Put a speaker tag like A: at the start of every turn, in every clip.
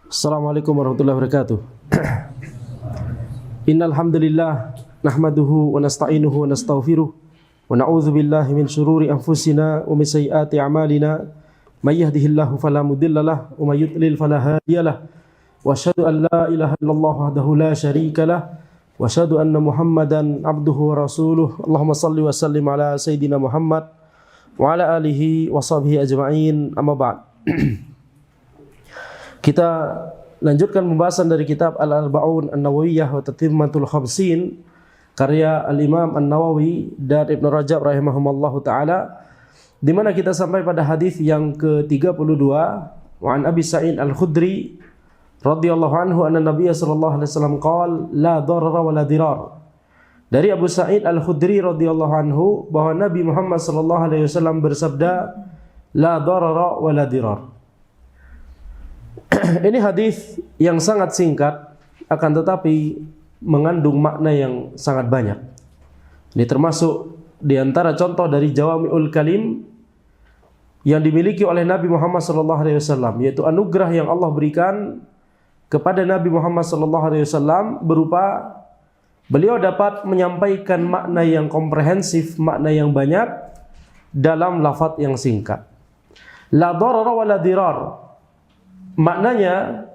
A: Assalamualaikum warahmatullahi wabarakatuh. Innal hamdalillah nahmaduhu wa nasta'inuhu wa nastaghfiruh wa na'udzu billahi min shururi anfusina wa min sayyiati a'malina may yahdihillahu fala mudhillalah wa may yudlil fala hadiyalah wa asyhadu an la ilaha illallah wahdahu la syarikalah wa asyhadu anna Muhammadan abduhu wa rasuluh. Allahumma shalli wa sallim ala sayidina Muhammad wa ala alihi wa sahbihi ajma'in. Amma ba'd. Kita lanjutkan pembahasan dari kitab Al-Arba'un An-Nawawiyah wa Tatimmatul Khamsin karya Al-Imam An-Nawawi dan Ibnu Rajab rahimahumallahu taala, di mana kita sampai pada hadis yang ke-32. Wa an Abi Sa'id Al-Khudri radhiyallahu anhu anna Nabiy sallallahu alaihi wasallam qala la darara wa la dirar. Dari Abu Sa'id Al-Khudri radhiyallahu anhu bahwa Nabi Muhammad sallallahu alaihi wasallam bersabda la darara wa la dirar. Ini hadis yang sangat singkat, akan tetapi mengandung makna yang sangat banyak. Ini termasuk di antara contoh dari Jawami'ul Kalim yang dimiliki oleh Nabi Muhammad SAW, yaitu anugerah yang Allah berikan kepada Nabi Muhammad SAW berupa beliau dapat menyampaikan makna yang komprehensif, makna yang banyak dalam lafaz yang singkat. La darara wa la dirar. Maknanya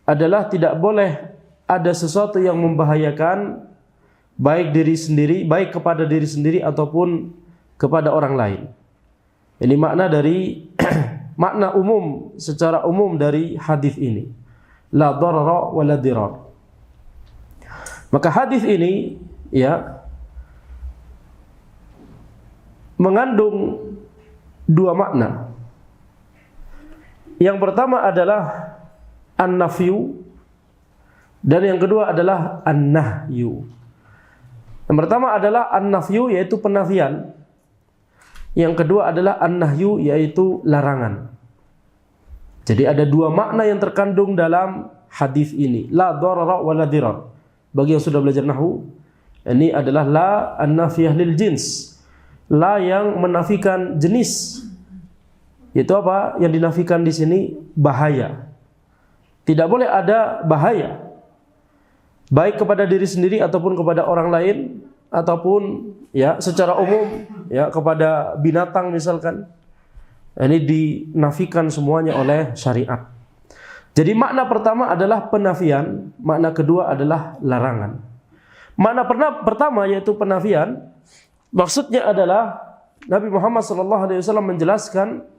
A: adalah tidak boleh ada sesuatu yang membahayakan baik diri sendiri, baik kepada diri sendiri ataupun kepada orang lain. Ini makna dari makna umum, secara umum dari hadis ini. La darara wa la dirar. Maka hadis ini mengandung dua makna. Yang pertama adalah an-nafyu dan yang kedua adalah an-nahyu. Yang pertama adalah an-nafyu, yaitu penafian. Yang kedua adalah an-nahyu, yaitu larangan. Jadi ada dua makna yang terkandung dalam hadis ini. La darara wa la dirar. Bagi yang sudah belajar nahwu, ini adalah la an-nafiyah lil jins. La yang menafikan jenis. Itu apa? Yang dinafikan di sini bahaya. Tidak boleh ada bahaya, baik kepada diri sendiri ataupun kepada orang lain, ataupun secara umum kepada binatang misalkan. Ini dinafikan semuanya oleh syariat. Jadi makna pertama adalah penafian, makna kedua adalah larangan. Makna pertama yaitu penafian, maksudnya adalah Nabi Muhammad SAW menjelaskan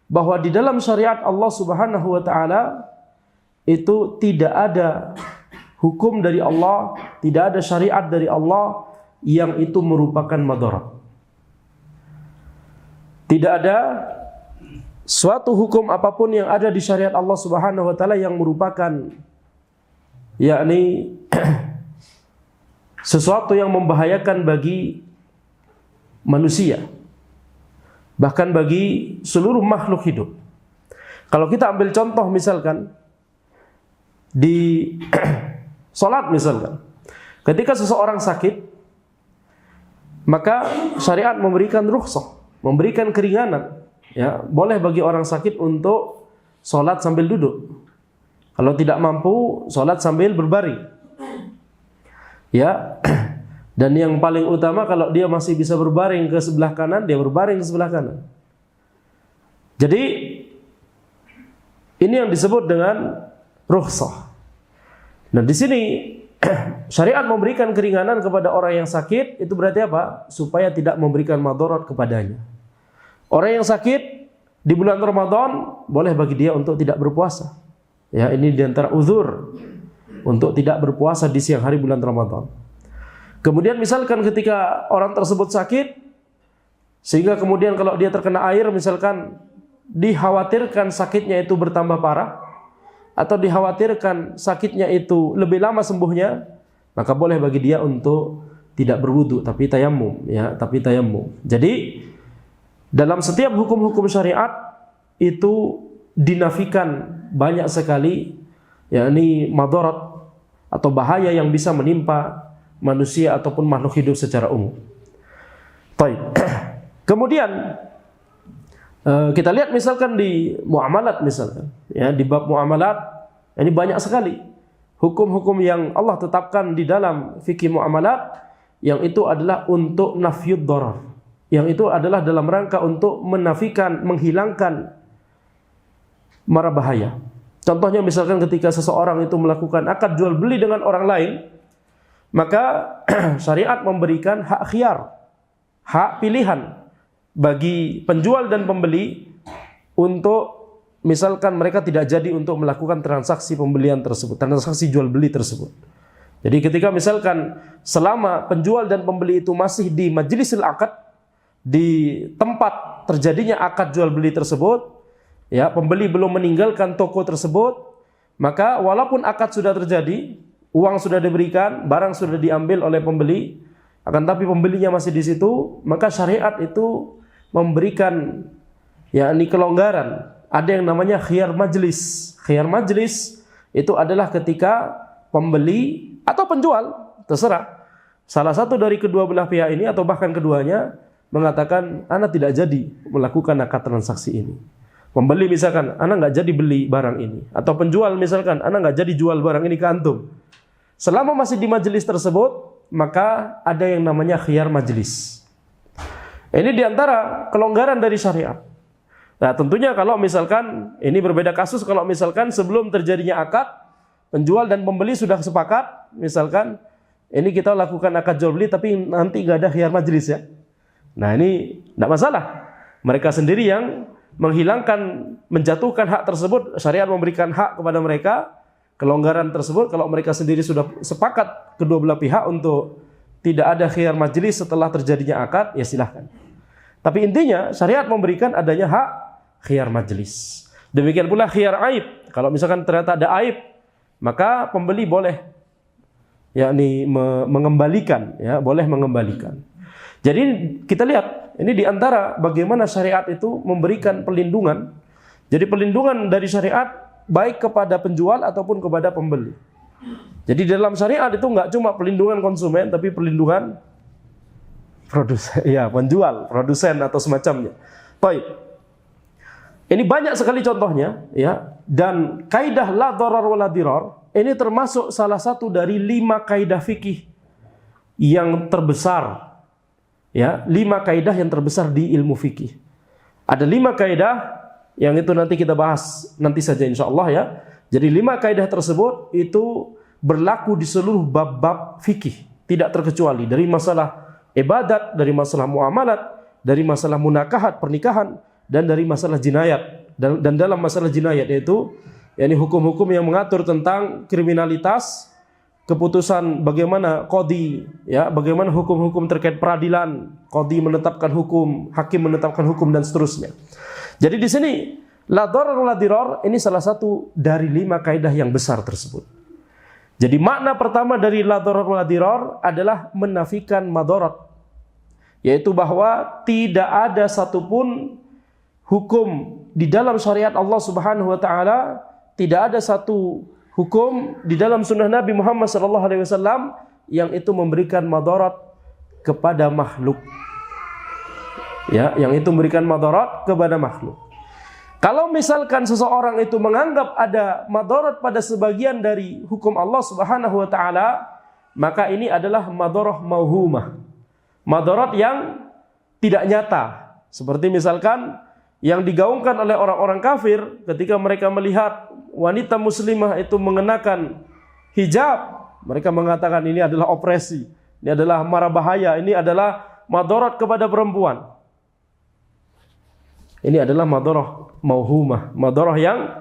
A: bahwa di dalam syariat Allah Subhanahu wa taala itu tidak ada hukum dari Allah, tidak ada syariat dari Allah yang itu merupakan madarat. Tidak ada suatu hukum apapun yang ada di syariat Allah Subhanahu wa taala yang merupakan sesuatu yang membahayakan bagi manusia, bahkan bagi seluruh makhluk hidup. Kalau kita ambil contoh misalkan di salat misalkan, ketika seseorang sakit, maka syariat memberikan rukhsah, memberikan keringanan. Boleh bagi orang sakit untuk salat sambil duduk. Kalau tidak mampu, salat sambil berbaring. Dan yang paling utama, kalau dia masih bisa berbaring ke sebelah kanan, dia berbaring ke sebelah kanan. Jadi ini yang disebut dengan rukhsah. Nah, di sini syariat memberikan keringanan kepada orang yang sakit, itu berarti apa? Supaya tidak memberikan madarat kepadanya. Orang yang sakit di bulan Ramadan, boleh bagi dia untuk tidak berpuasa. Ini di antara uzur untuk tidak berpuasa di siang hari bulan Ramadan. Kemudian misalkan ketika orang tersebut sakit, sehingga kemudian kalau dia terkena air misalkan, dikhawatirkan sakitnya itu bertambah parah, atau dikhawatirkan sakitnya itu lebih lama sembuhnya, maka boleh bagi dia untuk tidak berwudu tapi tayamum. Jadi dalam setiap hukum-hukum syariat itu dinafikan banyak sekali yakni madarat atau bahaya yang bisa menimpa manusia ataupun makhluk hidup secara umum. Baik. Kemudian kita lihat misalkan di muamalat misalkan, di bab muamalat Ini banyak sekali hukum-hukum yang Allah tetapkan di dalam fikih muamalat, yang itu adalah untuk nafyud darar, yang itu adalah dalam rangka untuk menafikan, menghilangkan mara bahaya. Contohnya misalkan ketika seseorang itu melakukan akad jual beli dengan orang lain, maka syariat memberikan hak khiyar, hak pilihan bagi penjual dan pembeli untuk misalkan mereka tidak jadi untuk melakukan transaksi pembelian tersebut, transaksi jual beli tersebut. Jadi ketika misalkan selama penjual dan pembeli itu masih di majlisil akad, di tempat terjadinya akad jual beli tersebut, ya, pembeli belum meninggalkan toko tersebut, maka walaupun akad sudah terjadi, uang sudah diberikan, barang sudah diambil oleh pembeli, akan tapi pembelinya masih di situ, maka syariat itu memberikan yakni kelonggaran. Ada yang namanya khiyar majlis. Khiyar majlis itu adalah ketika pembeli atau penjual, terserah, salah satu dari kedua belah pihak ini atau bahkan keduanya mengatakan, ana tidak jadi melakukan akad transaksi ini. Pembeli misalkan, ana nggak jadi beli barang ini, atau penjual misalkan, ana nggak jadi jual barang ini ke antum. Selama masih di majelis tersebut, maka ada yang namanya khiyar majlis. Ini diantara kelonggaran dari syariat. Nah, tentunya kalau misalkan ini berbeda kasus, kalau misalkan sebelum terjadinya akad, penjual dan pembeli sudah sepakat, misalkan ini kita lakukan akad jual beli, tapi nanti nggak ada khiyar majlis ya. Nah, ini tidak masalah. Mereka sendiri yang menghilangkan, menjatuhkan hak tersebut. Syariat memberikan hak kepada mereka, kelonggaran tersebut. Kalau mereka sendiri sudah sepakat kedua belah pihak untuk tidak ada khiyar majlis setelah terjadinya akad, ya silahkan. Tapi intinya syariat memberikan adanya hak khiyar majlis. Demikian pula khiyar aib. Kalau misalkan ternyata ada aib, maka pembeli boleh yakni mengembalikan, ya, boleh mengembalikan. Jadi kita lihat ini diantara bagaimana syariat itu memberikan perlindungan. Jadi perlindungan dari syariat baik kepada penjual ataupun kepada pembeli. Jadi dalam syariat itu nggak cuma perlindungan konsumen, tapi perlindungan produsen, ya, penjual, produsen atau semacamnya. Baik. Ini banyak sekali contohnya, ya. Dan kaidah la dharar wa la dirar ini termasuk salah satu dari 5 kaidah fikih yang terbesar. Ya, 5 kaidah yang terbesar di ilmu fikih. Ada 5 kaidah yang itu nanti kita bahas nanti saja insyaallah ya. Jadi 5 kaidah tersebut itu berlaku di seluruh bab-bab fikih, tidak terkecuali dari masalah ibadat, dari masalah muamalat, dari masalah munakahat, pernikahan, dan dari masalah jinayat. Dan dalam masalah jinayat yaitu yakni hukum-hukum yang mengatur tentang kriminalitas, keputusan bagaimana qadhi, ya, bagaimana hukum-hukum terkait peradilan, qadhi menetapkan hukum, hakim menetapkan hukum, dan seterusnya. Jadi di sini la dharar wa la dirar ini salah satu dari 5 kaidah yang besar tersebut. Jadi makna pertama dari la dharar wa la dirar adalah menafikan madarat, yaitu bahwa tidak ada satupun hukum di dalam syariat Allah Subhanahu wa taala, tidak ada satu hukum di dalam sunnah Nabi Muhammad SAW yang itu memberikan madarat kepada makhluk. Ya, yang itu memberikan madarat kepada makhluk. Kalau misalkan seseorang itu menganggap ada madarat pada sebagian dari hukum Allah Subhanahu wa taala, maka ini adalah madarah mauhumah. Madarat yang tidak nyata. Seperti misalkan yang digaungkan oleh orang-orang kafir ketika mereka melihat wanita muslimah itu mengenakan hijab, mereka mengatakan ini adalah opresi, ini adalah mara bahaya, ini adalah madarat kepada perempuan. Ini adalah madarah mauhumah, madarah yang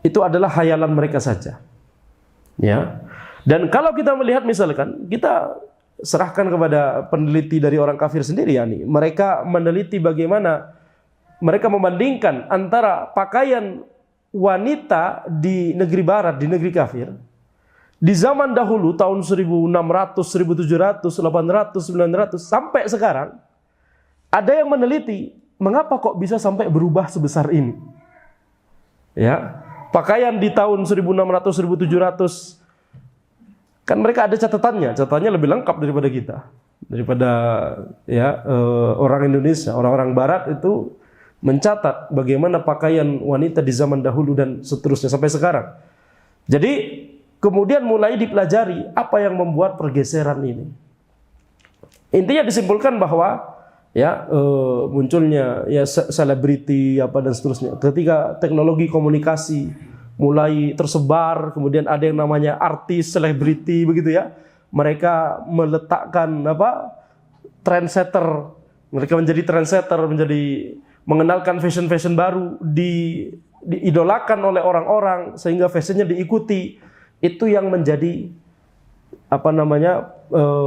A: itu adalah hayalan mereka saja. Ya. Dan kalau kita melihat misalkan kita serahkan kepada peneliti dari orang kafir sendiri, yakni mereka meneliti bagaimana mereka membandingkan antara pakaian wanita di negeri barat, di negeri kafir di zaman dahulu tahun 1600, 1700, 800, 900 sampai sekarang. Ada yang meneliti mengapa kok bisa sampai berubah sebesar ini. Ya, pakaian di tahun 1600, 1700 kan mereka ada catatannya lebih lengkap daripada kita, daripada ya orang Indonesia, orang-orang Barat itu mencatat bagaimana pakaian wanita di zaman dahulu dan seterusnya sampai sekarang. Jadi kemudian mulai dipelajari apa yang membuat pergeseran ini. Intinya disimpulkan bahwa munculnya selebriti apa dan seterusnya. Ketika teknologi komunikasi mulai tersebar, kemudian ada yang namanya artis, selebriti begitu ya. Mereka meletakkan trendsetter. Mereka menjadi trendsetter, mengenalkan fashion baru, diidolakan oleh orang-orang sehingga fashionnya diikuti. Itu yang menjadi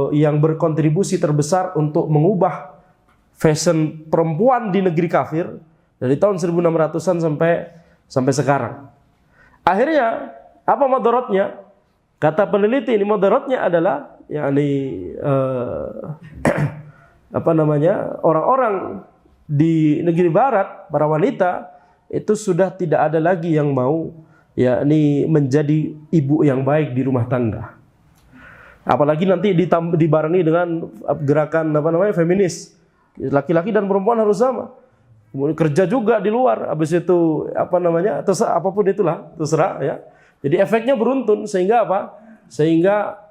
A: yang berkontribusi terbesar untuk mengubah fashion perempuan di negeri kafir dari tahun 1600-an sampai sekarang. Akhirnya apa mudaratnya? Kata peneliti ini mudaratnya adalah orang-orang di negeri barat, para wanita itu sudah tidak ada lagi yang mau menjadi ibu yang baik di rumah tangga. Apalagi nanti dibarengi dengan gerakan feminis. Laki-laki dan perempuan harus sama. Kemudian kerja juga di luar. Habis itu terserah, apapun itulah, terserah ya. Jadi efeknya beruntun sehingga Sehingga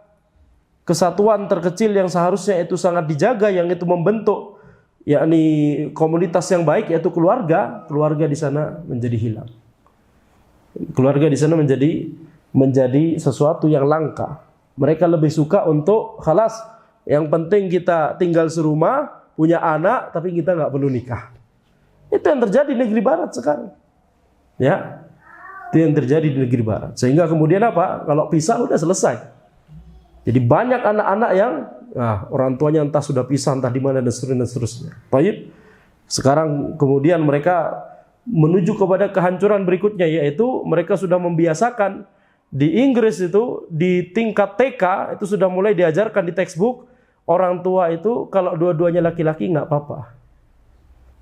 A: kesatuan terkecil yang seharusnya itu sangat dijaga, yang itu membentuk komunitas yang baik yaitu keluarga di sana menjadi hilang. Keluarga di sana menjadi sesuatu yang langka. Mereka lebih suka untuk yang penting kita tinggal serumah, punya anak, tapi kita nggak perlu nikah. Itu yang terjadi di negeri barat sekarang. Ya, itu yang terjadi di negeri barat. Sehingga kemudian kalau pisah udah selesai. Jadi banyak anak-anak yang orang tuanya entah sudah pisah, entah di mana dan seterusnya. Baik. Sekarang kemudian mereka menuju kepada kehancuran berikutnya, yaitu mereka sudah membiasakan di Inggris itu di tingkat TK itu sudah mulai diajarkan di textbook orang tua itu kalau dua-duanya laki-laki nggak apa-apa.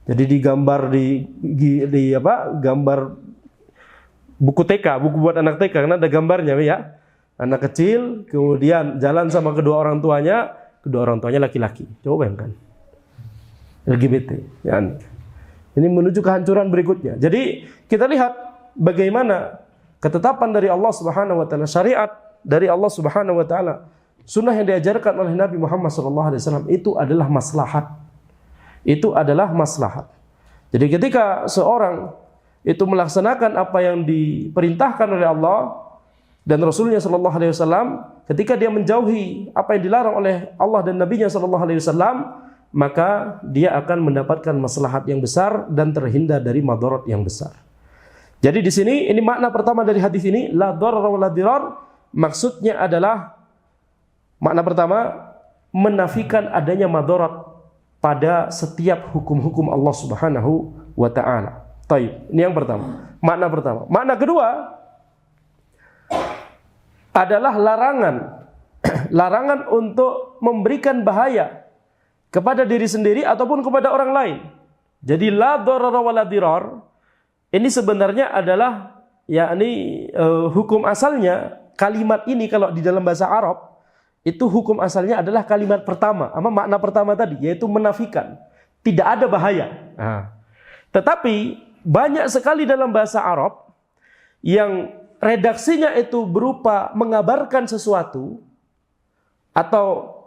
A: Jadi digambar gambar buku TK, buku buat anak TK karena ada gambarnya ya. Anak kecil kemudian jalan sama kedua orang tuanya laki-laki. Coba bayangkan. LGBT ya. Ini menuju kehancuran berikutnya. Jadi kita lihat bagaimana ketetapan dari Allah Subhanahu wa taala, syariat dari Allah Subhanahu wa taala, sunnah yang diajarkan oleh Nabi Muhammad SAW itu adalah maslahat. Itu adalah maslahat. Jadi ketika seorang itu melaksanakan apa yang diperintahkan oleh Allah dan Rasulnya SAW, ketika dia menjauhi apa yang dilarang oleh Allah dan Nabinya SAW, maka dia akan mendapatkan maslahat yang besar dan terhindar dari madarat yang besar. Jadi di sini ini makna pertama dari hadis ini, la darara wa la dirar, maksudnya adalah makna pertama menafikan adanya madarat pada setiap hukum-hukum Allah Subhanahu wa taala. Baik, ini yang pertama. Makna pertama. Makna kedua adalah larangan. Larangan untuk memberikan bahaya kepada diri sendiri ataupun kepada orang lain. Jadi la darara wa la dirar ini sebenarnya adalah hukum asalnya kalimat ini kalau di dalam bahasa Arab itu hukum asalnya adalah kalimat pertama, makna pertama tadi yaitu menafikan, tidak ada bahaya. Tetapi banyak sekali dalam bahasa Arab yang redaksinya itu berupa mengabarkan sesuatu atau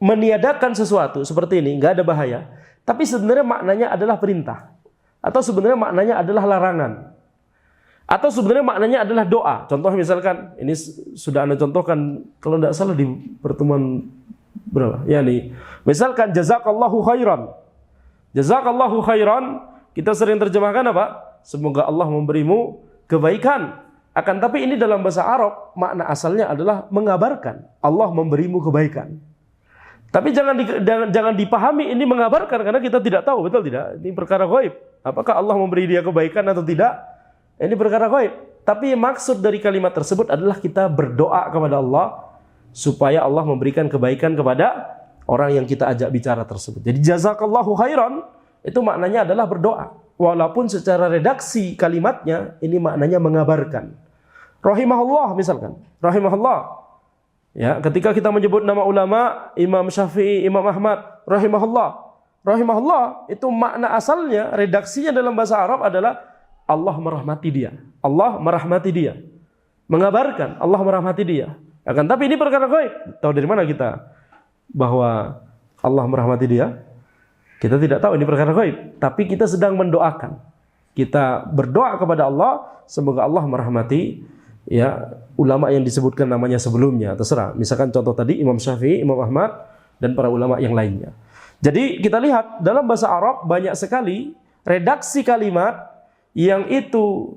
A: meniadakan sesuatu seperti ini, nggak ada bahaya. Tapi sebenarnya maknanya adalah perintah. Atau sebenarnya maknanya adalah larangan. Atau sebenarnya maknanya adalah doa. Contoh misalkan, ini sudah Anda contohkan kalau tidak salah di pertemuan berapa? Misalkan jazakallahu khairan. Jazakallahu khairan, kita sering terjemahkan apa? Semoga Allah memberimu kebaikan. Akan tapi ini dalam bahasa Arab, makna asalnya adalah mengabarkan Allah memberimu kebaikan. Tapi jangan dipahami ini mengabarkan karena kita tidak tahu, betul tidak? Ini perkara gaib. Apakah Allah memberi dia kebaikan atau tidak? Ini perkara gaib. Tapi maksud dari kalimat tersebut adalah kita berdoa kepada Allah supaya Allah memberikan kebaikan kepada orang yang kita ajak bicara tersebut. Jadi jazakallahu khairan itu maknanya adalah berdoa. Walaupun secara redaksi kalimatnya ini maknanya mengabarkan. Rahimahullah misalkan. Rahimahullah. Ya, ketika kita menyebut nama ulama, Imam Syafi'i, Imam Ahmad, rahimahullah, rahimahullah, itu makna asalnya, redaksinya dalam bahasa Arab adalah Allah merahmati dia. Allah merahmati dia. Mengabarkan Allah merahmati dia. Akan tapi ini perkara gaib. Tahu dari mana kita bahwa Allah merahmati dia? Kita tidak tahu, ini perkara gaib. Tapi kita sedang mendoakan. Kita berdoa kepada Allah, semoga Allah merahmati ya ulama yang disebutkan namanya sebelumnya. Terserah. Misalkan contoh tadi Imam Syafi'i, Imam Ahmad, dan para ulama yang lainnya. Jadi kita lihat dalam bahasa Arab banyak sekali redaksi kalimat yang itu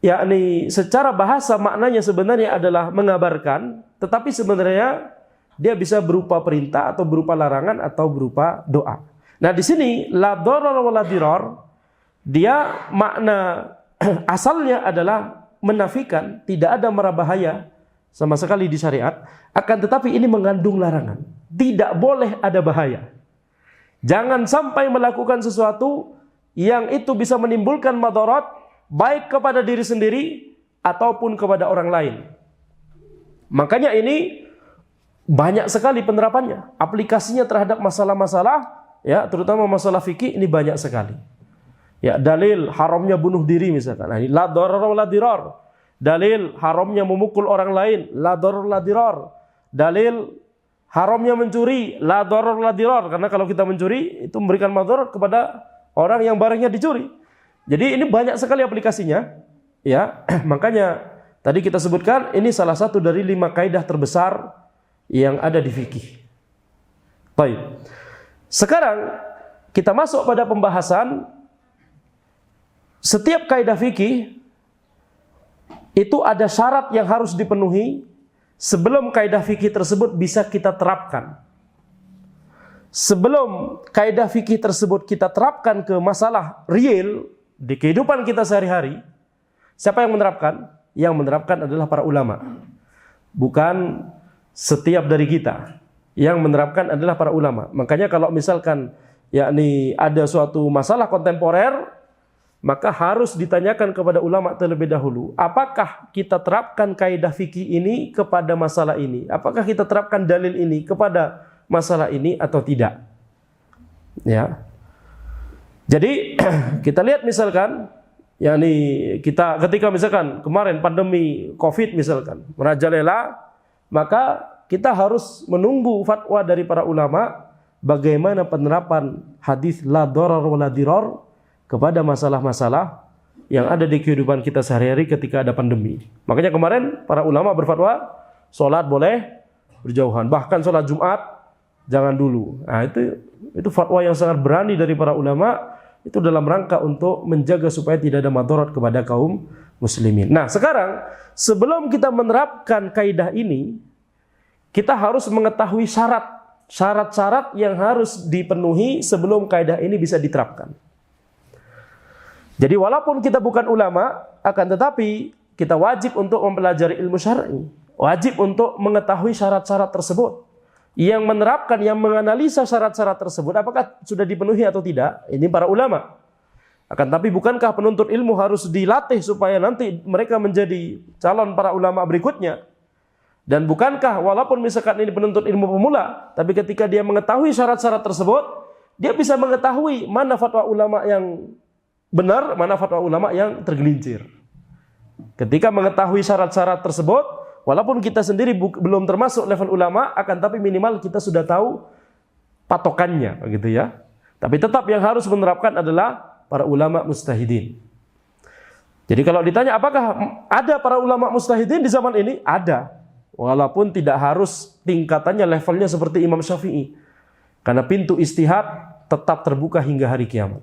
A: yakni secara bahasa maknanya sebenarnya adalah mengabarkan, tetapi sebenarnya dia bisa berupa perintah atau berupa larangan atau berupa doa. Nah, di sini la darar wa la dirar, dia makna asalnya adalah menafikan, tidak ada mara bahaya sama sekali di syariat, akan tetapi ini mengandung larangan. Tidak boleh ada bahaya. Jangan sampai melakukan sesuatu yang itu bisa menimbulkan madarat baik kepada diri sendiri ataupun kepada orang lain. Makanya ini banyak sekali penerapannya, aplikasinya terhadap masalah-masalah ya, terutama masalah fikih ini banyak sekali. Ya, dalil haramnya bunuh diri misalkan. Nah, ini la darar wa la dirar. Dalil haramnya memukul orang lain, la darar la dirar. Dalil haramnya mencuri, la darar la dirar, karena kalau kita mencuri itu memberikan madarat kepada orang yang barangnya dicuri. Jadi ini banyak sekali aplikasinya, ya. Makanya tadi kita sebutkan ini salah satu dari 5 kaidah terbesar yang ada di fikih. Baik. Sekarang kita masuk pada pembahasan setiap kaidah fikih itu ada syarat yang harus dipenuhi sebelum kaidah fikih tersebut bisa kita terapkan. Sebelum kaidah fikih tersebut kita terapkan ke masalah real di kehidupan kita sehari-hari, siapa yang menerapkan? Yang menerapkan adalah para ulama. Bukan setiap dari kita. Yang menerapkan adalah para ulama. Makanya kalau misalkan yakni ada suatu masalah kontemporer, maka harus ditanyakan kepada ulama terlebih dahulu, apakah kita terapkan kaidah fikih ini kepada masalah ini? Apakah kita terapkan dalil ini kepada masalah ini atau tidak? Ya. Jadi kita lihat misalkan, yakni kita ketika misalkan kemarin pandemi Covid misalkan merajalela, maka kita harus menunggu fatwa dari para ulama bagaimana penerapan hadis la darar wa la dirar kepada masalah-masalah yang ada di kehidupan kita sehari-hari ketika ada pandemi. Makanya kemarin para ulama berfatwa sholat boleh berjauhan, bahkan sholat Jumat jangan dulu. Nah, itu fatwa yang sangat berani dari para ulama, itu dalam rangka untuk menjaga supaya tidak ada madarat kepada kaum muslimin. Nah, sekarang sebelum kita menerapkan kaidah ini, kita harus mengetahui syarat-syarat yang harus dipenuhi sebelum kaidah ini bisa diterapkan. Jadi walaupun kita bukan ulama, akan tetapi kita wajib untuk mempelajari ilmu syar'i, wajib untuk mengetahui syarat-syarat tersebut. Yang menerapkan, yang menganalisa syarat-syarat tersebut, apakah sudah dipenuhi atau tidak, ini para ulama. Akan tapi bukankah penuntut ilmu harus dilatih supaya nanti mereka menjadi calon para ulama berikutnya? Dan bukankah walaupun misalkan ini penuntut ilmu pemula, tapi ketika dia mengetahui syarat-syarat tersebut, dia bisa mengetahui mana fatwa ulama yang benar, mana fatwa ulama yang tergelincir. Ketika mengetahui syarat-syarat tersebut, walaupun kita sendiri belum termasuk level ulama, akan tapi minimal kita sudah tahu patokannya, gitu ya. Tapi tetap yang harus menerapkan adalah para ulama mujtahidin. Jadi kalau ditanya apakah ada para ulama mujtahidin di zaman ini? Ada. Walaupun tidak harus tingkatannya levelnya seperti Imam Syafi'i. Karena pintu istihad tetap terbuka hingga hari kiamat.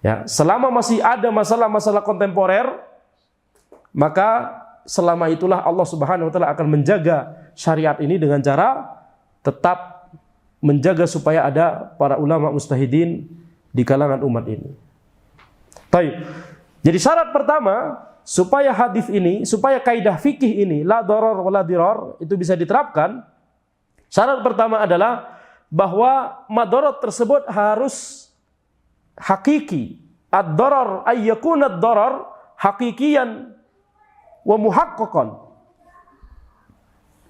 A: Ya, selama masih ada masalah-masalah kontemporer, maka selama itulah Allah Subhanahu wa taala akan menjaga syariat ini dengan cara tetap menjaga supaya ada para ulama mujtahidin di kalangan umat ini. Baik. Jadi syarat pertama supaya hadis ini, supaya kaidah fikih ini la darar wa la dirar itu bisa diterapkan, syarat pertama adalah bahwa madarat tersebut harus hakiki. Ad-darar ay yakuna ad-darar hakikiyan wa muhaqqaqan.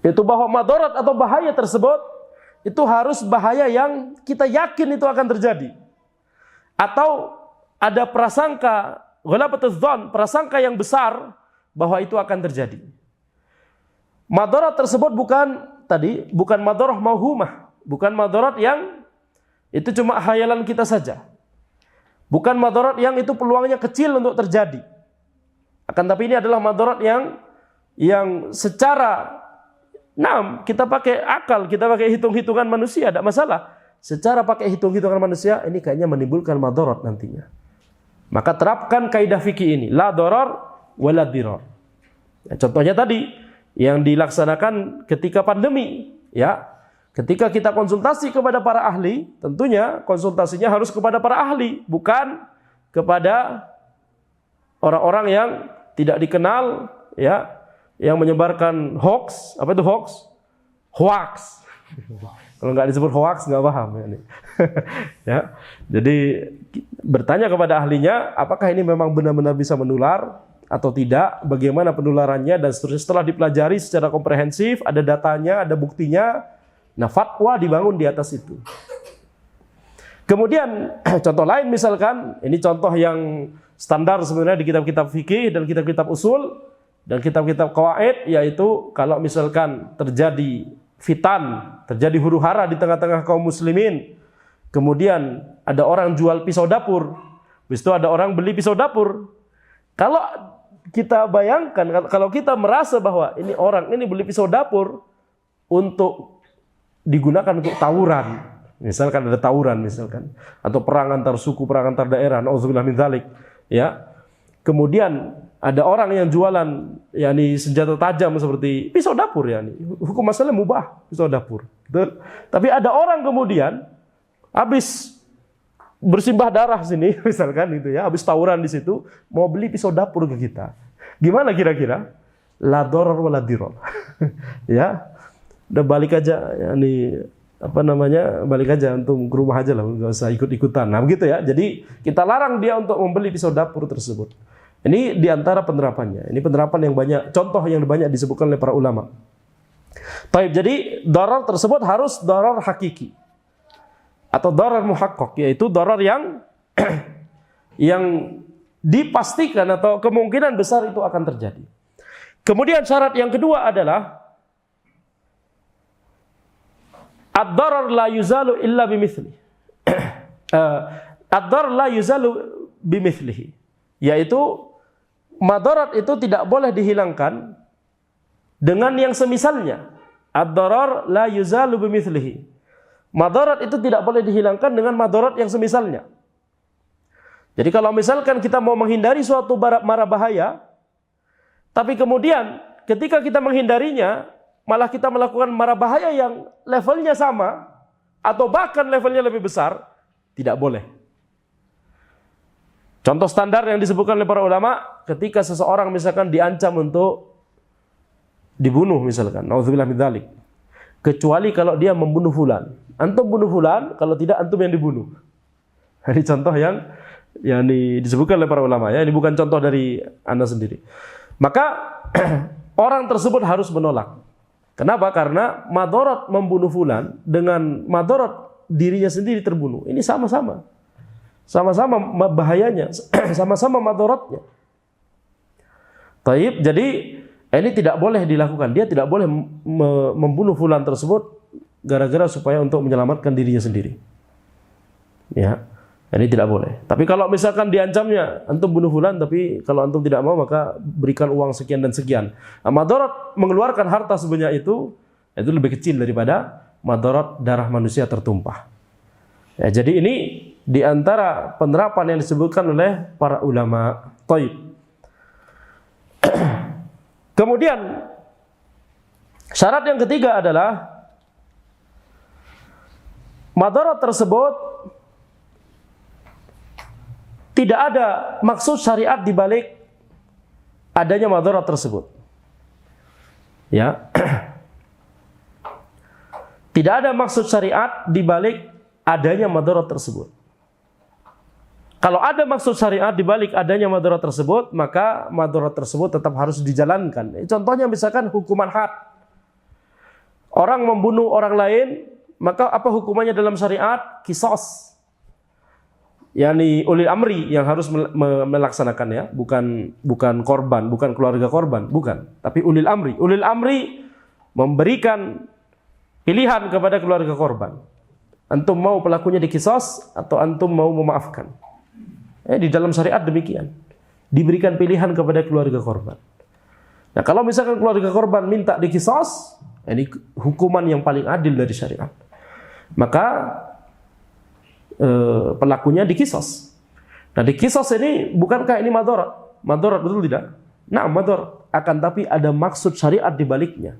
A: Itu bahwa madarat atau bahaya tersebut itu harus bahaya yang kita yakin itu akan terjadi. Atau ada prasangka, ghalabatuz dzan, prasangka yang besar bahwa itu akan terjadi. Madarat tersebut bukan madarat mauhumah, bukan madarat yang itu cuma khayalan kita saja. Bukan madarat yang itu peluangnya kecil untuk terjadi. Akan tapi ini adalah madarat yang secara kita pakai akal, kita pakai hitung-hitungan manusia, tidak masalah. Secara pakai hitung-hitungan manusia, ini kayaknya menimbulkan madarat nantinya. Maka terapkan kaidah fikih ini, la darar wala dirar. Ya, contohnya tadi yang dilaksanakan ketika pandemi, ya. Ketika kita konsultasi kepada para ahli, tentunya konsultasinya harus kepada para ahli, bukan kepada orang-orang yang tidak dikenal, ya, yang menyebarkan hoax. Apa itu hoax? Hoax. Kalau nggak disebut hoax nggak paham ya. Ya. Jadi bertanya kepada ahlinya, apakah ini memang benar-benar bisa menular atau tidak? Bagaimana penularannya dan seterusnya. Setelah dipelajari secara komprehensif, ada datanya, ada buktinya. Nah, fatwa dibangun di atas itu. Kemudian contoh lain misalkan, ini contoh yang standar sebenarnya di kitab-kitab fikih dan kitab-kitab usul dan kitab-kitab qawaid, yaitu kalau misalkan terjadi fitan, terjadi huru-hara di tengah-tengah kaum muslimin, kemudian ada orang jual pisau dapur, habis itu ada orang beli pisau dapur. Kalau kita bayangkan, kalau kita merasa bahwa ini orang ini beli pisau dapur untuk digunakan untuk tawuran, misalkan ada tawuran misalkan, atau perang antar suku, perang antar daerah, nauzubillah min dzalik, ya. Kemudian ada orang yang jualan yakni senjata tajam seperti pisau dapur, yakni hukum masalah mubah pisau dapur. Betul? Tapi ada orang kemudian habis bersimbah darah sini misalkan itu ya, habis tawuran di situ mau beli pisau dapur ke kita. Gimana kira-kira? La darar wala dirar. Ya. Udah balik aja, yakni balik aja untuk ke rumah aja lah, nggak usah ikut-ikutan. Nah begitu ya. Jadi kita larang dia untuk membeli pisau dapur tersebut. Ini diantara penerapannya. Ini penerapan yang banyak, contoh yang banyak disebutkan oleh para ulama. Baik, jadi darar tersebut harus darar hakiki atau darar muhaqqaq, yaitu darar yang yang dipastikan atau kemungkinan besar itu akan terjadi. Kemudian syarat yang kedua adalah ad-darar la yuzalu illa bimithlihi. Ad-darar la yuzalu bimithlihi, yaitu madarat itu tidak boleh dihilangkan dengan yang semisalnya. Ad-darar la yuzalu bimithlihi. Madarat itu tidak boleh dihilangkan dengan madarat yang semisalnya. Jadi kalau misalkan kita mau menghindari suatu mara bahaya, tapi kemudian ketika kita menghindarinya malah kita melakukan mara bahaya yang levelnya sama atau bahkan levelnya lebih besar, tidak boleh. Contoh standar yang disebutkan oleh para ulama, ketika seseorang misalkan diancam untuk dibunuh misalkan, nauzubillah min dzalik. Kecuali kalau dia membunuh fulan. Antum bunuh fulan, kalau tidak antum yang dibunuh. Ini contoh yang disebutkan oleh para ulama ya, ini bukan contoh dari Anda sendiri. Maka orang tersebut harus menolak. Kenapa? Karena madarat membunuh fulan dengan madarat dirinya sendiri terbunuh. Ini sama-sama. Sama-sama bahayanya, sama-sama madaratnya. Taib, jadi ini tidak boleh dilakukan. Dia tidak boleh membunuh fulan tersebut gara-gara supaya untuk menyelamatkan dirinya sendiri. Ya, ini tidak boleh. Tapi kalau misalkan diancamnya, antum bunuh fulan, tapi kalau antum tidak mau maka berikan uang sekian dan sekian. Nah, madarat mengeluarkan harta sebanyak itu lebih kecil daripada madarat darah manusia tertumpah. Ya, jadi ini di antara penerapan yang disebutkan oleh para ulama. Taib. Kemudian syarat yang ketiga adalah madarat tersebut tidak ada maksud syariat di balik adanya madarat tersebut. Ya. Tidak ada maksud syariat di balik adanya madarat tersebut. Kalau ada maksud syariat di balik adanya madarat tersebut, maka madarat tersebut tetap harus dijalankan. Contohnya misalkan hukuman had. Orang membunuh orang lain maka apa hukumannya dalam syariat? Qisas. Yani ulil amri yang harus melaksanakan, ya, bukan korban, bukan keluarga korban, bukan, tapi ulil amri. Ulil amri memberikan pilihan kepada keluarga korban. Antum mau pelakunya diqisas atau antum mau memaafkan? Di dalam syariat demikian. Diberikan pilihan kepada keluarga korban. Nah, kalau misalkan keluarga korban minta diqisas, ini hukuman yang paling adil dari syariat. Maka pelakunya diqisas. Nah, diqisas ini bukankah ini madharat? Madharat, betul tidak? Nah, madharat. Akan tapi ada maksud syariat di baliknya.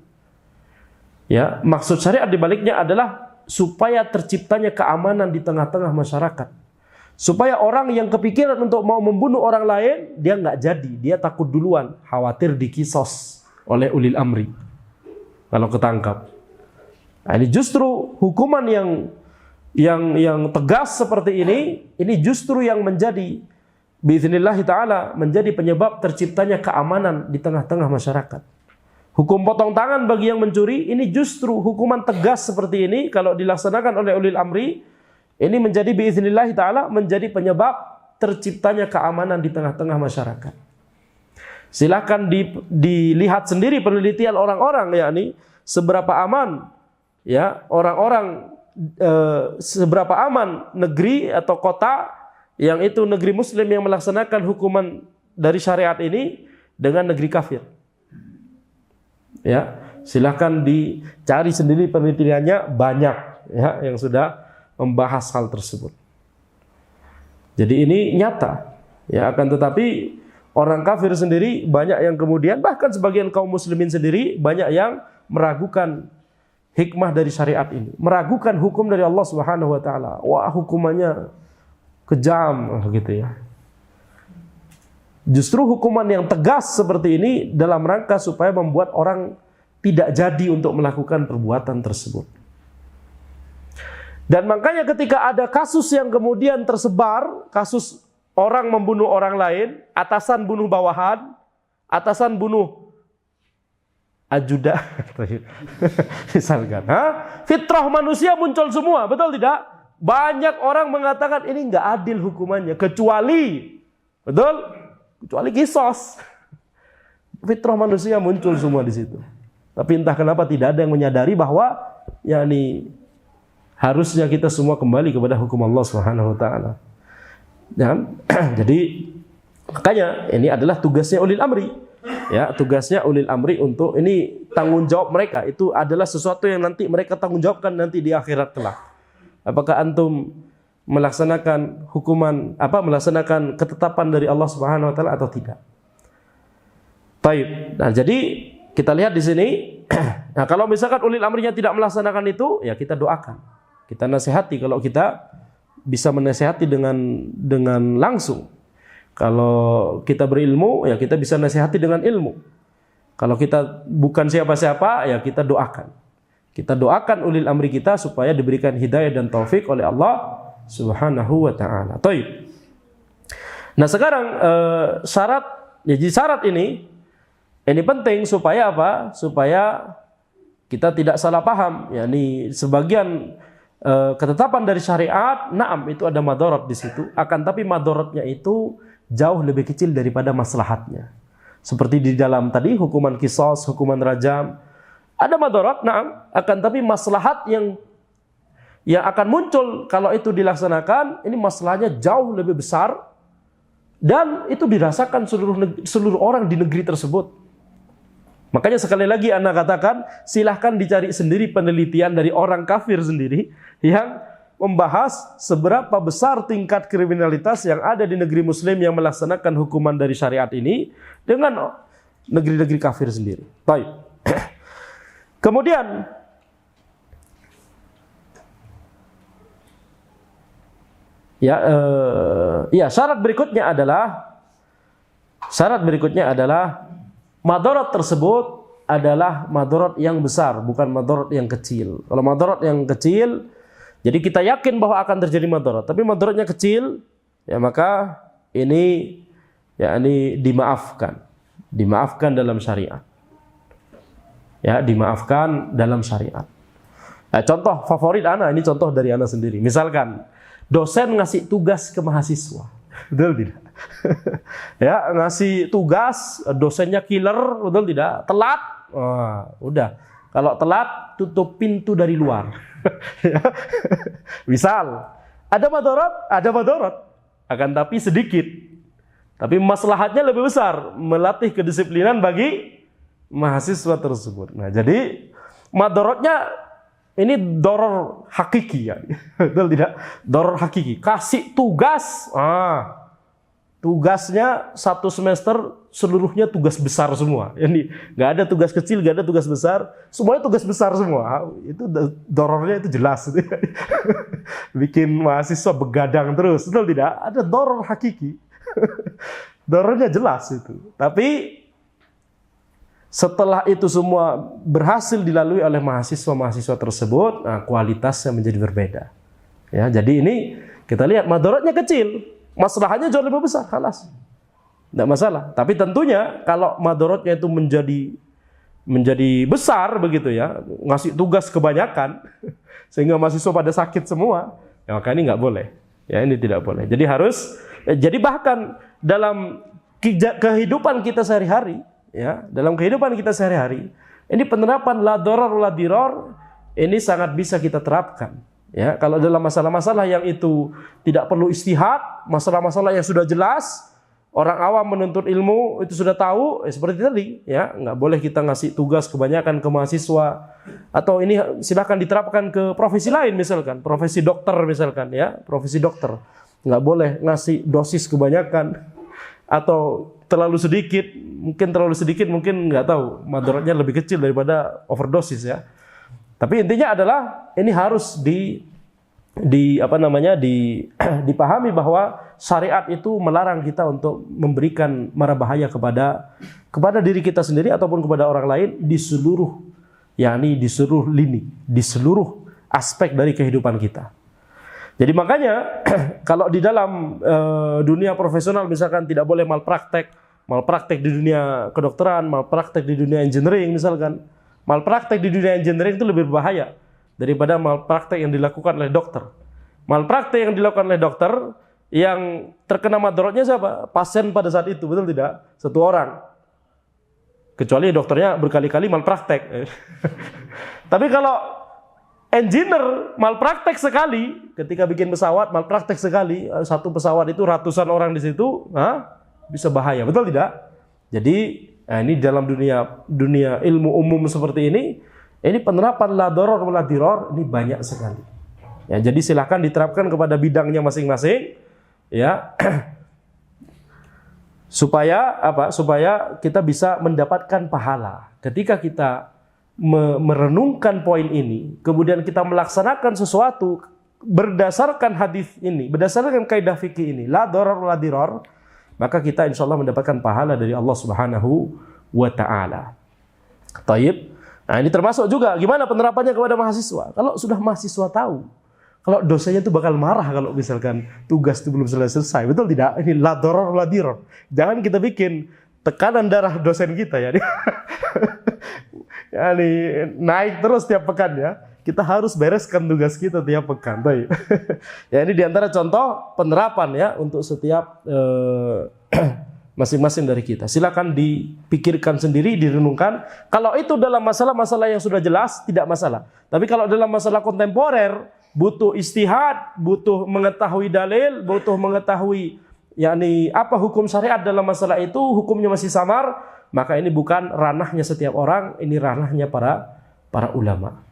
A: Ya, maksud syariat di baliknya adalah supaya terciptanya keamanan di tengah-tengah masyarakat. Supaya orang yang kepikiran untuk mau membunuh orang lain, dia nggak jadi, dia takut duluan, khawatir diqisas oleh ulil amri kalau ketangkap. Nah, ini justru hukuman yang tegas seperti ini justru yang menjadi biiznillah taala menjadi penyebab terciptanya keamanan di tengah-tengah masyarakat. Hukum potong tangan bagi yang mencuri, ini justru hukuman tegas seperti ini kalau dilaksanakan oleh ulil amri, ini menjadi biiznillah taala menjadi penyebab terciptanya keamanan di tengah-tengah masyarakat. Silakan dilihat sendiri penelitian orang-orang, yakni seberapa aman, ya, orang-orang, seberapa aman negeri atau kota yang itu negeri muslim yang melaksanakan hukuman dari syariat ini dengan negeri kafir. Ya, silakan dicari sendiri penelitiannya, banyak, ya, yang sudah membahas hal tersebut. Jadi ini nyata, ya, akan tetapi orang kafir sendiri banyak yang kemudian, bahkan sebagian kaum muslimin sendiri banyak yang meragukan hikmah dari syariat ini, meragukan hukum dari Allah Subhanahu wa taala. Wah, hukumannya kejam gitu, ya. Justru hukuman yang tegas seperti ini dalam rangka supaya membuat orang tidak jadi untuk melakukan perbuatan tersebut. Dan makanya ketika ada kasus yang kemudian tersebar, kasus orang membunuh orang lain, atasan bunuh bawahan, atasan bunuh ajudan, misalkan, fitrah manusia muncul semua, betul tidak? Banyak orang mengatakan ini nggak adil hukumannya, kecuali, betul? Kecuali qisas. Fitrah manusia muncul semua di situ. Tapi entah kenapa tidak ada yang menyadari bahwa yakni harusnya kita semua kembali kepada hukum Allah Subhanahu wa taala. Dan jadi makanya ini adalah tugasnya ulil amri. Ya, tugasnya ulil amri untuk ini tanggung jawab mereka itu adalah sesuatu yang nanti mereka tanggung jawabkan nanti di akhirat kelak. Apakah antum melaksanakan hukuman melaksanakan ketetapan dari Allah Subhanahu wa taala atau tidak? Baik. Nah, jadi kita lihat di sini. Nah, kalau misalkan ulil amrinya tidak melaksanakan itu, ya kita doakan. Kita nasihati kalau kita bisa menasihati dengan langsung. Kalau kita berilmu, ya kita bisa nasihati dengan ilmu. Kalau kita bukan siapa-siapa, ya kita doakan. Kita doakan ulil amri kita supaya diberikan hidayah dan taufik oleh Allah Subhanahu wa ta'ala. Taib. Nah, sekarang syarat ini penting supaya apa? Supaya kita tidak salah paham. Yani sebagian ketetapan dari syariat, naam itu ada madarat di situ. Akan tapi madaratnya itu jauh lebih kecil daripada maslahatnya. Seperti di dalam tadi hukuman qisas, hukuman rajam, ada madarat, naam. Akan tapi maslahat yang akan muncul kalau itu dilaksanakan, ini masalahnya jauh lebih besar dan itu dirasakan seluruh orang di negeri tersebut. Makanya sekali lagi Anda katakan, silahkan dicari sendiri penelitian dari orang kafir sendiri yang membahas seberapa besar tingkat kriminalitas yang ada di negeri muslim yang melaksanakan hukuman dari syariat ini dengan negeri-negeri kafir sendiri. Baik. Kemudian syarat berikutnya adalah madarat tersebut adalah madarat yang besar, bukan madarat yang kecil. Kalau madarat yang kecil, jadi kita yakin bahwa akan terjadi madarat, tapi madaratnya kecil, ya maka ini dimaafkan dalam syariat. Ya, dimaafkan dalam syariat. Nah, contoh favorit ana, ini contoh dari ana sendiri. Misalkan dosen ngasih tugas ke mahasiswa, betul tidak? Ya, ngasih tugas, dosennya killer, betul tidak? Telat, udah. Kalau telat, tutup pintu dari luar. Misal, ada madorot, akan tapi sedikit. Tapi maslahatnya lebih besar, melatih kedisiplinan bagi mahasiswa tersebut. Nah, jadi madorotnya ini doror hakiki ya, betul tidak? Doror hakiki. Kasih tugas, tugasnya 1 semester seluruhnya tugas besar semua. Ini nggak ada tugas kecil, nggak ada tugas besar, semuanya tugas besar semua. Itu dorornya itu jelas, bikin mahasiswa begadang terus, betul tidak? Ada doror hakiki, dorornya jelas itu. Tapi setelah itu semua berhasil dilalui oleh mahasiswa tersebut, nah, kualitasnya menjadi berbeda. Ya, jadi ini kita lihat madorotnya kecil, masalahnya jauh lebih besar, halas. Tidak masalah. Tapi tentunya kalau madorotnya itu menjadi besar begitu ya, ngasih tugas kebanyakan sehingga mahasiswa pada sakit semua, ya maka ini nggak boleh. Ya, ini tidak boleh. Jadi bahkan dalam kehidupan kita sehari-hari, ya, dalam kehidupan kita sehari-hari, ini penerapan la doror la diror ini sangat bisa kita terapkan. Ya, kalau dalam masalah-masalah yang itu tidak perlu istihad, masalah-masalah yang sudah jelas, orang awam menuntut ilmu itu sudah tahu, seperti tadi, ya, nggak boleh kita ngasih tugas kebanyakan ke mahasiswa. Atau ini silahkan diterapkan ke profesi lain, misalkan profesi dokter, misalkan, ya, profesi dokter, nggak boleh ngasih dosis kebanyakan atau terlalu sedikit, mungkin nggak tahu, madorotnya lebih kecil daripada overdosis ya. Tapi intinya adalah ini harus dipahami bahwa syariat itu melarang kita untuk memberikan mara bahaya kepada diri kita sendiri ataupun kepada orang lain di seluruh lini, di seluruh aspek dari kehidupan kita. Jadi makanya kalau di dalam dunia profesional misalkan tidak boleh malpraktek di dunia kedokteran, malpraktek di dunia engineering misalkan. Malpraktek di dunia engineering itu lebih berbahaya daripada malpraktek yang dilakukan oleh dokter. Malpraktek yang dilakukan oleh dokter, yang terkena madorotnya siapa? Pasien pada saat itu, betul tidak? Satu orang. Kecuali dokternya berkali-kali malpraktek. Tapi kalau engineer malpraktek sekali, ketika bikin pesawat malpraktek sekali, satu pesawat itu ratusan orang di situ, bisa bahaya, betul tidak? Jadi ini dalam dunia ilmu umum seperti ini penerapan la doror la diror ini banyak sekali. Ya, jadi silakan diterapkan kepada bidangnya masing-masing, ya, supaya kita bisa mendapatkan pahala. Ketika kita merenungkan poin ini, kemudian kita melaksanakan sesuatu berdasarkan hadis ini, berdasarkan kaidah fikih ini, la doror la diror, maka kita insya Allah mendapatkan pahala dari Allah Subhanahu wa Ta'ala. Taib. Nah, ini termasuk juga gimana penerapannya kepada mahasiswa. Kalau sudah mahasiswa tahu, kalau dosennya itu bakal marah kalau misalkan tugas itu belum selesai, betul tidak? Ini la doror la diror. Jangan kita bikin tekanan darah dosen kita ya. Ya, naik terus tiap pekan ya. Kita harus bereskan tugas kita tiap pekan. Ya, ini diantara contoh penerapan ya untuk setiap masing-masing dari kita. Silakan dipikirkan sendiri, direnungkan. Kalau itu dalam masalah-masalah yang sudah jelas, tidak masalah. Tapi kalau dalam masalah kontemporer, butuh istihad, butuh mengetahui dalil, butuh mengetahui apa hukum syariat dalam masalah itu, hukumnya masih samar, maka ini bukan ranahnya setiap orang, ini ranahnya para ulama.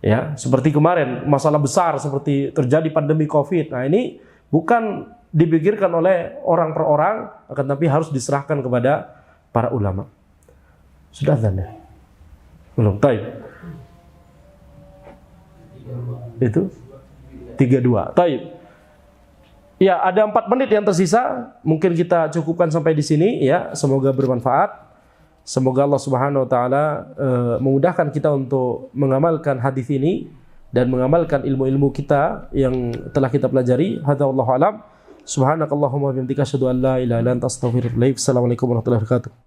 A: Ya, seperti kemarin masalah besar seperti terjadi pandemi Covid. Nah, ini bukan dipikirkan oleh orang per orang, akan tapi harus diserahkan kepada para ulama. Sudah azan ya? Belum, taib. Itu 32. Taib. Ya, ada 4 menit yang tersisa. Mungkin kita cukupkan sampai di sini ya. Semoga bermanfaat. Semoga Allah Subhanahu wa Ta'ala memudahkan kita untuk mengamalkan hadis ini dan mengamalkan ilmu-ilmu kita yang telah kita pelajari. Hadza wallahu a'lam. Subhanakallahumma wa bihamdika asyhadu an la ilaha illa anta astaghfiruka wa atubu ilaik. Assalamualaikum warahmatullahi wabarakatuh.